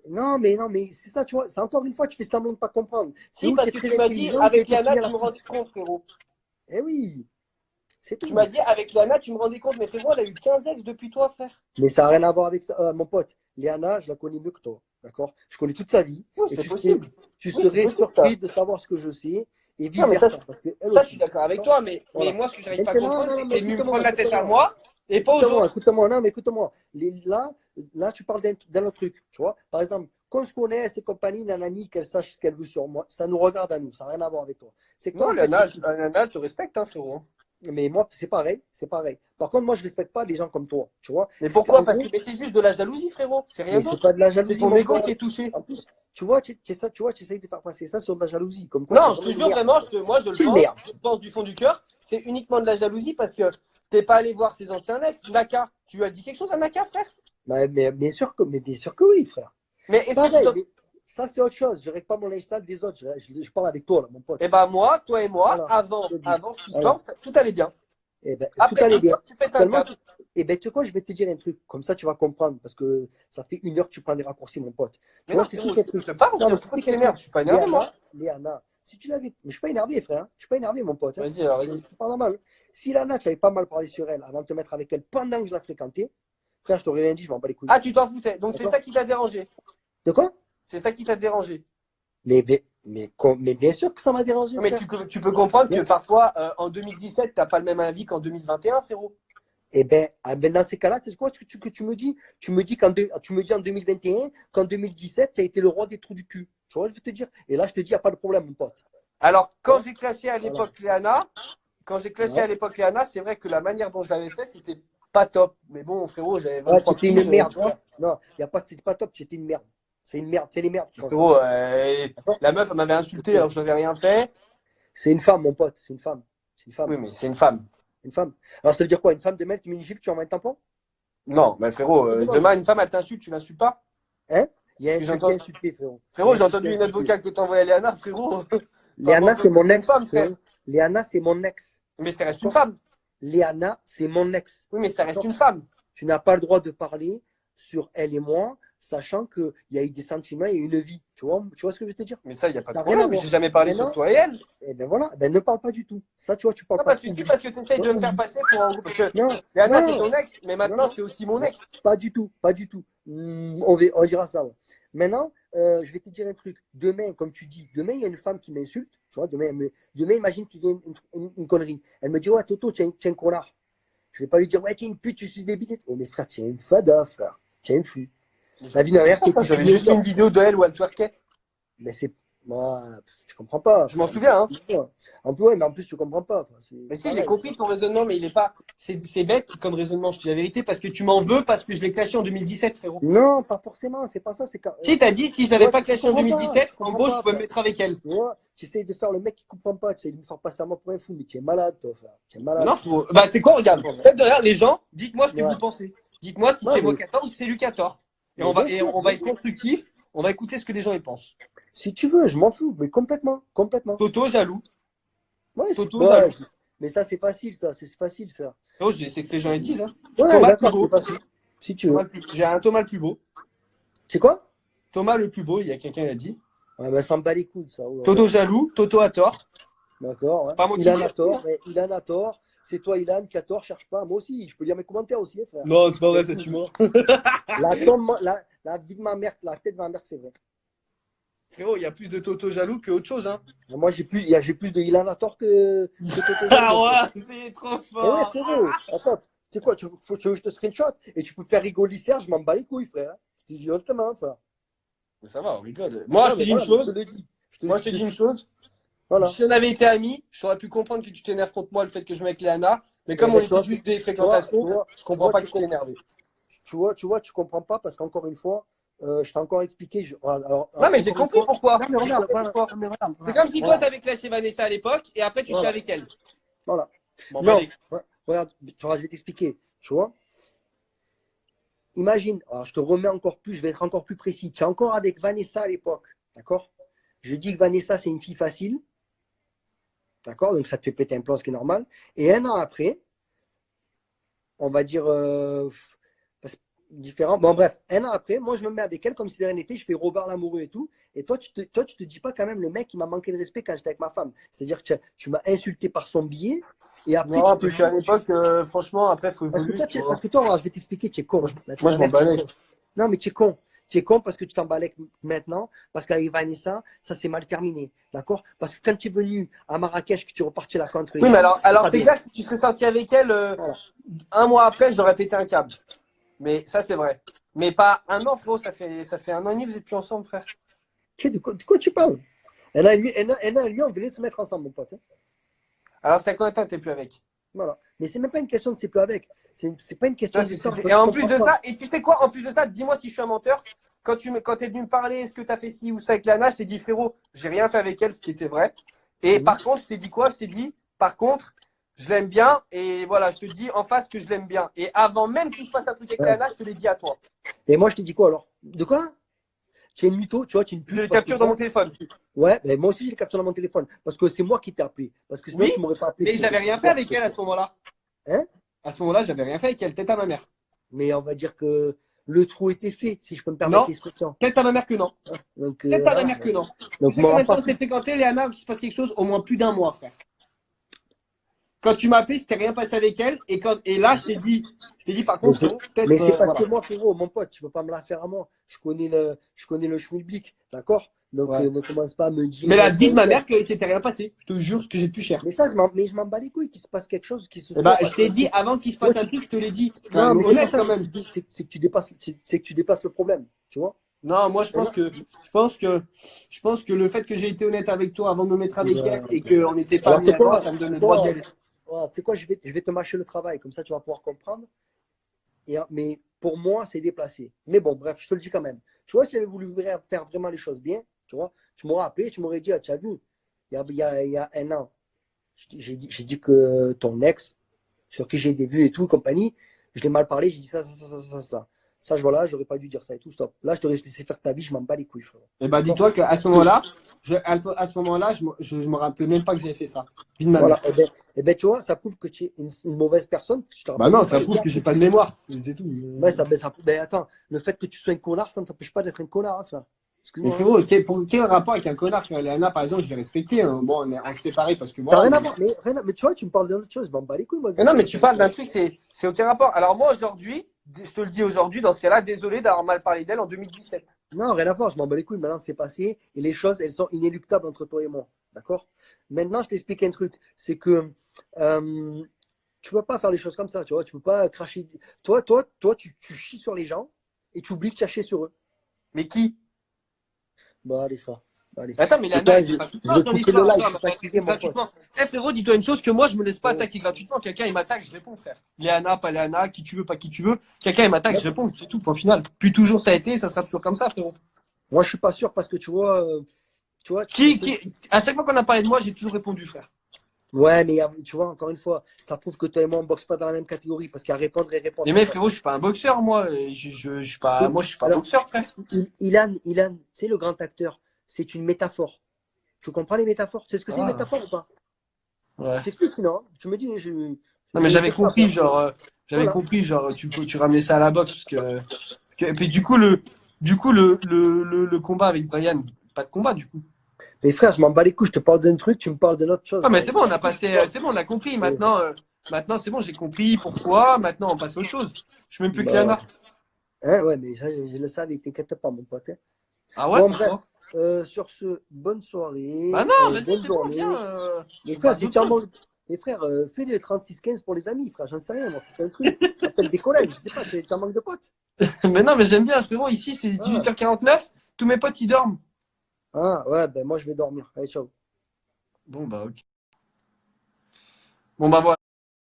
non, mais c'est ça, tu vois. C'est encore une fois, tu fais semblant de pas comprendre. C'est Si, où tu parce es que très tu m'as dit, intelligent, tu as avec été Léana, fini à tu me rendais l'artiste. compte, frérot. Eh oui, c'est Tu m'as tout. dit, avec Léana, tu me rendais compte. Mais frérot, elle a eu 15 ex depuis toi, frère. Mais ça n'a rien à voir avec ça. Mon pote, Léana, je la connais mieux que toi. D'accord? Je connais toute sa vie. Oui, Et c'est possible. tu Oui, c'est serais possible, ça. surpris de savoir ce que je sais et Non, mais ça, vice-versa. Parce qu'elle ça, je suis aussi. d'accord avec D'accord? toi. Mais Voilà. moi, ce que j'arrive pas à Maintenant, comprendre, non, c'est non, que mais t'es venu me écoute-moi, prendre la tête à écoute-moi. moi et pas aux Écoute-moi, autres. écoute-moi, non, mais écoute-moi. Là, tu parles d'un autre truc, tu vois. Par exemple, qu'on se connaisse et compagnie, nanani, qu'elle sache ce qu'elle veut sur moi, ça nous regarde à nous, ça n'a rien à voir avec toi. C'est quoi Non, en fait le Léana, truc? Léana, te respecte, hein, frérot. Mais moi, c'est pareil, c'est pareil. Par contre, moi, je respecte pas des gens comme toi, tu vois. Mais En pourquoi? Parce que gros, mais c'est juste de la jalousie, frérot. C'est rien mais c'est pas d'autre. de la C'est jalousie, ton mon ego qui pote. est touché. En plus, tu vois, tu vois, tu essayes de faire passer ça sur de la jalousie, comme quoi c'est Non, je te vraiment une jure merde. vraiment, moi C'est une merde. je le pense du fond du cœur, c'est uniquement de la jalousie parce que t'es pas allé voir ses anciens ex. Naka, tu lui as dit quelque chose à Naka, frère? Mais bien sûr que oui, frère. Mais est-ce que tu Pareil, t'en... mais ça, c'est autre chose. Je règle pas mon linge sale des autres. Je parle avec toi, là, mon pote. Eh ben moi, toi et moi, Voilà, je te dis. avant cette Voilà. histoire, tout allait bien. Eh ben, tout Après allait cette bien. histoire, tu pètes un Seulement, câble. eh ben, tu sais quoi, je vais te dire un truc. Comme ça, tu vas comprendre. Parce que ça fait 1 heure que tu prends des raccourcis, mon pote. Tu Mais vois, non, je frérot, t'explique un je truc. te parle, Non, mais je pourquoi tu t'explique un truc. t'énerves? Je suis pas énervé, moi. Léana, si tu l'avais. Mais je suis pas énervé, frère. Je suis pas énervé, mon pote. Hein. Vas-y, alors, vas-y. C'est pas normal. Si Léana, tu avais pas mal parlé sur elle avant de te mettre avec elle pendant que je la fréquentais, frère, je t'aurais rien dit, je m'en bats les couilles. Ah, tu t'en foutais. Donc c'est D'accord? ça qui t'a dérangé. De quoi? C'est ça qui t'a dérangé. Mais bien sûr que ça m'a dérangé, Non, mais frère. tu peux comprendre que Bien sûr. parfois, en 2017, t'as pas le même avis qu'en 2021, frérot. Eh ben, dans ces cas-là, c'est quoi que tu me dis? Tu me dis en 2021 qu'en 2017, tu as été le roi des trous du cul. Tu vois, je veux te dire. Et là, je te dis, il n'y a pas de problème, mon pote. Alors, Tu vois? Voilà. quand j'ai clashé à Ouais. l'époque Léana, c'est vrai que la manière dont je l'avais fait, c'était pas top. Mais bon, frérot, j'avais Ouais, tu 23 étais une piges, merde, tu vois. frère. Non, y a pas, c'est pas top, tu étais une merde. C'est une merde, c'est les merdes qui font ça. Frérot, D'accord? la meuf, elle m'avait insulté alors que je n'avais rien fait. C'est une femme, mon pote, c'est une femme. C'est une femme. Oui, mais c'est une femme. Une femme. Alors, ça veut dire quoi? Une femme de mec qui met une gifle, tu envoies un tampon? Non, mais frérot, Je te demande. demain, une femme, elle t'insulte, tu l'insultes pas? Hein? Il y a Parce que insulté, j'entends. insulté, frérot. Il y Frérot, a j'ai insulté, entendu une note insulté. vocale que t'envoyais à Léana, frérot. Pas Léana, mentir c'est que mon c'est une ex, femme, frère. frérot. Léana, c'est mon ex. Mais ça reste une D'accord? femme. Léana, c'est mon ex. Oui, mais ça reste D'accord? une femme. Tu n'as pas le droit de parler sur elle et moi, sachant qu'il y a eu des sentiments et une vie. Tu vois ce que je veux te dire? Mais ça, il n'y a pas de Ça n'a rien à problème. voir. J'ai jamais parlé sur Maintenant, toi et elle. eh ben voilà, ben ne parle pas du tout. Ça, tu vois, tu parles Non, pas parce que trop. si, parce que tu essayes de me faire Oublie. passer pour un gros. Parce que Non, Léana, c'est non, ton ex, mais non, maintenant, non, c'est aussi mon non, ex. pas du tout, pas du tout. On dira ça. Ouais. Maintenant, je vais te dire un truc. Demain, comme tu dis, demain, il y a une femme qui m'insulte. Tu vois, demain, imagine, tu dis une connerie. Elle me dit, ouais, Toto, tu es un connard. Je vais pas lui dire, ouais, tu es une pute, tu suces des bites. Oh, mais frère, tu es une fada, frère. Tu es une fou. Mais je La vie comprends d'un pas mère ça, qui est quoi. J'avais une juste vu autre. une vidéo de elle où elle twerkait. Mais c'est. Moi, je comprends pas, Je m'en frère. souviens, hein. En plus, ouais, mais en plus, tu comprends pas. Enfin, Mais c'est si, j'ai pareil. compris ton raisonnement, mais il est pas. C'est bête comme raisonnement, je te dis la vérité, parce que tu m'en veux parce que je l'ai clashé en 2017, frérot. Non, pas forcément, c'est pas ça. C'est quand, Si, t'as dit, si je tu l'avais vois, pas tu clashé en comprends pas, 2017, tu en comprends gros, je pas, pouvais me frère. mettre avec elle. Tu vois, tu essayes de faire le mec qui comprend pas, tu essayes de me faire passer à moi pour un fou, mais tu es malade, toi, frère. Tu es Mais malade. non, bah, c'est quoi, regarde. Peut-être d'ailleurs, les gens, dites-moi ce que Ouais, vous pensez. Dites-moi si ouais c'est moi qui ai tort ou si c'est lui qui a tort. mais bien Et sûr, on va être constructif, on va écouter ce que les gens y pensent. si tu veux, je m'en fous, mais complètement, complètement. Toto jaloux. Ouais, Toto ouais, jaloux. mais ça, c'est facile, ça, c'est facile, ça. Oh, c'est que ces gens ils disent, hein. Ouais, Thomas le plus d'accord, c'est beau. facile, si tu veux. J'ai un Thomas le plus beau. C'est quoi? Thomas le plus beau, il y a quelqu'un qui l'a dit. Ouais, ben, ça me bat les couilles, ça. Oh là là. Toto jaloux, Toto a tort. D'accord, ouais. Pas moi qui Ilan dis. a tort, mais Ilan a tort. C'est toi, Ilan, qui a tort, cherche pas. Moi aussi, je peux lire mes commentaires aussi, hein, frère. Non, c'est pas C'est vrai, fou. c'est humour. La vie de ma mère, la tête de ma mère, c'est vrai. Frérot, il y a plus de Toto jaloux que autre chose, hein. Moi, j'ai plus de Ilan à tort que Toto Jaloux, mon Ah pote. ouais, c'est trop Eh ouais, fort. frérot. Attends, tu sais quoi, tu veux que je te screenshot et tu peux faire rigoler Serge, je m'en bats les couilles, frère. Je te dis honnêtement, frère. Mais ça va, on rigole. Moi, je Non, te mais dis une voilà, mais je te chose. le dis. Je te le Moi, je dis te de dis une suite. chose. Voilà. Si on avait été amis, j'aurais pu comprendre que tu t'énerves contre moi le fait que je mets avec Léana. Mais Eh comme on ben, tu était vois, juste des tu vois, fréquentations, tu vois, je tu comprends vois, pas que tu t'es énervé. tu comprends pas parce qu'encore une fois, je t'ai encore expliqué. Non, mais j'ai Encore une compris fois, pourquoi. non, mais J'ai regarde, compris voilà, pourquoi. non, mais regarde, C'est comme si toi, voilà, t'avais clashé Vanessa à l'époque et après, tu te fais voilà, avec elle. voilà. Bon, bah, Non, allez. regarde, tu vois, je vais t'expliquer. Tu vois, imagine, alors je te remets encore plus, je vais être encore plus précis. Tu es encore avec Vanessa à l'époque, d'accord? Je dis que Vanessa, c'est une fille facile, d'accord? Donc ça te fait péter un plomb, ce qui est normal. Et 1 an après, on va dire, différent. Bon, bref, un an après, moi, je me mets avec elle comme si de rien n'était, je fais Robert l'amoureux et tout. Et toi, tu te dis pas quand même le mec qui m'a manqué de respect quand j'étais avec ma femme. C'est-à-dire que tu m'as insulté par son billet et après, Non, tu te parce qu'à dis. l'époque, franchement, après, il faut Parce que évoluer, toi, tu vois. parce que toi, voilà, je vais t'expliquer, tu es con. Là, Moi, je m'en tu es balais. con. Non, mais tu es con. Tu es con parce que tu t'emballes maintenant, parce qu'avec Vanessa, ça s'est mal terminé. D'accord? Parce que quand tu es venu à Marrakech, que tu es reparti là contre les Oui, mais gens, c'est alors pas c'est bien. clair que si tu serais sorti avec elle Voilà. un mois après, j'aurais pété un câble. Mais ça, c'est vrai. Mais pas un an, frérot. Ça fait un an et demi, vous êtes plus ensemble, frère. De quoi tu parles? Elle et lui, on voulait se mettre ensemble, mon pote, hein. Alors, c'est à combien de temps que t'es plus avec? Voilà. Mais c'est même pas une question de c'est plus avec. C'est pas une Tu question vois, de temps. Et Tu en plus comprends de pas. ça, et tu sais quoi, en plus de ça, dis-moi si je suis un menteur. Quand t'es venu me parler, est-ce que t'as fait ci ou ça avec Lana, je t'ai dit, frérot, j'ai rien fait avec elle, ce qui était vrai. Et Mhm. par contre, je t'ai dit quoi? Je t'ai dit, par contre, je l'aime bien. Et voilà, je te dis en face que je l'aime bien. Et avant même qu'il se passe un truc avec Ouais. Lana, je te l'ai dit à toi. Et moi, je te dis quoi alors? De quoi? Tu es une mytho, tu vois, tu es une Je pute le parce que capture dans mon toi. téléphone. Ouais, mais moi aussi, j'ai capturé dans mon téléphone. Parce que c'est moi qui t'ai appelé. Parce que sinon, Oui, tu m'aurais pas appelé mais si j'avais c'était rien fait toi avec qui elle à t'étais. ce moment-là. Hein? À ce moment-là, j'avais rien fait avec elle. Tête à ma mère. Mais on va dire que le trou était fait, si je peux me permettre Non, l'expression. tête à ma mère que non. Donc, Tête à ma voilà. mère que non. Tu Donc, sais me combien rends de temps pas on s'est fou. fréquenté, Léana, qu'il se passe quelque chose? Au moins plus d'un mois, frère. Quand tu m'as appelé, c'était rien passé avec elle. Et là, je t'ai dit, par Mais contre, c'est frérot, peut-être, mais c'est parce que voilà. moi, frérot, mon pote, tu peux pas me la faire à moi. Je connais le schmilblick, d'accord? Donc, Ouais. ne commence pas à me dire Mais elle a dit de ma influenceur. mère que c'était rien passé. Je te jure, ce que j'ai de plus cher. Mais je m'en bats les couilles qu'il se passe quelque chose, qui se Eh ben, soit je passé t'ai un dit truc. avant qu'il se Toi, passe un truc, je te l'ai dit. C'est quand non, même mais c'est pas honnête ça quand que je même. te dis, c'est que tu dépasses le problème, tu vois? Non, moi, je pense Maintenant, que, je pense que, je pense que le fait que j'ai été honnête avec toi avant de me mettre avec elle et ouais. qu'on n'était pas Alors, mis c'est à deux, quoi? ça me donne C'est le droit d'y quoi? aller. Voilà, tu sais quoi, je vais te mâcher le travail, comme ça tu vas pouvoir comprendre. Mais pour moi, c'est déplacé. Mais bon, bref, je te le dis quand même. Tu vois, si j'avais voulu faire vraiment les choses bien, tu vois, tu m'aurais appelé, tu m'aurais dit, ah, tu as vu, il y a un an, j'ai dit que ton ex, sur qui j'ai des vues et tout, compagnie, je l'ai mal parlé, j'ai dit ça, ça, ça, ça, ça, ça. Ça, voilà, j'aurais pas dû dire ça et tout, stop. Là, je t'aurais laissé faire ta vie, je m'en bats les couilles, frère. Eh ben, D'accord? dis-toi qu'à ce Parce que, moment-là, je me rappelais même pas que j'avais fait ça. Vie de ma voilà, mère. et ben, tu vois, ça prouve que tu es une mauvaise personne, que tu te Bah rappelles non, même pas ça les prouve gars. que j'ai pas de mémoire. C'est tout. Ouais, ben, attends, le fait que tu sois un connard, ça ne t'empêche pas d'être un connard, hein, frère. Mais Excuse-moi, hein. frérot, quel rapport avec un connard, frère? Léana, par exemple, je l'ai respecté, hein. Bon, on s'est séparés parce que T'as voilà. rien Mais... à voir, mais tu vois, tu me parles d'une autre chose, je m'en bats les couilles, moi, de Mais non, ça. mais tu parles d'un truc, c'est aucun rapport. Alors moi, aujourd'hui, je te le dis aujourd'hui, dans ce cas-là, désolé d'avoir mal parlé d'elle en 2017. Non, rien à voir, je m'en bats les couilles, maintenant c'est passé, et les choses, elles sont inéluctables entre toi et moi, d'accord? Maintenant, je t'explique un truc, c'est que euh, tu peux pas faire les choses comme ça, tu vois, tu peux pas cracher. Toi, tu chies sur les gens, et tu oublies que tu as chié sur eux. Mais qui? Bah, allez, frère, allez. Attends, mais C'est Léana, quoi, elle je, était pas toute je moche vais dans couper le l'histoire. live, Attends, je elle suis m'a pas fatigué, attaqué mon pote. gratuitement. Eh frérot, dis-toi une chose que moi, je me laisse pas Ouais. attaquer gratuitement. Quelqu'un, il m'attaque, je réponds, frère. Léana, pas Léana, qui tu veux, pas qui tu veux. Quelqu'un, il m'attaque, je réponds, c'est tout, point final. Puis toujours ça a été, ça sera toujours comme ça, frérot. Moi, je suis pas sûr parce que tu vois, Qui, qui, à chaque fois qu'on a parlé de moi, j'ai toujours répondu, frère. ouais, mais tu vois, encore une fois, ça prouve que toi et moi, on boxe pas dans la même catégorie parce qu'il y a répondre et répondre, Mais mon mec, pote. frérot, je suis pas un boxeur, moi. Je suis pas, moi, je suis pas Alors, boxeur, frère. Ilan, c'est le grand acteur. C'est une métaphore. Tu comprends les métaphores? C'est ce que c'est une Ah, métaphore ou pas? ouais. Je t'explique sinon, hein. Tu me dis, Non, mais je cherche pas à faire. Voilà. tu ramenais ça à la boxe, et puis le combat avec Brian, pas de combat, du coup. Mais frère, je m'en bats les couilles. Je te parle d'un truc, tu me parles d'une autre chose. Ah, mais Moi, c'est bon, on a passé, c'est bon, on a compris. Maintenant, c'est bon, j'ai compris pourquoi. Maintenant, on passe à autre chose. Je suis même plus que bah, Léana. hein, ouais, mais ça, je le savais. T'inquiète pas, mon pote, hein. Ah ouais, Bon, bref. pourquoi? Sur ce, bonne Bah soirée, non, vas-y, bonne c'est bon, journée. viens. Les On frères, parle si d'autre tu en chose. manques. Les frères, fais des 36-15 pour les amis, frère. J'en sais rien, moi. C'est un truc. Appelle des collègues, je sais pas, tu en manques de potes. Mais non, mais j'aime bien, frérot. Ici, c'est Ah, 18h49. Tous mes potes, ils dorment. ouais, ben moi, je vais dormir. Allez, ciao. Bon, bah, ok. Bon, bah, voilà.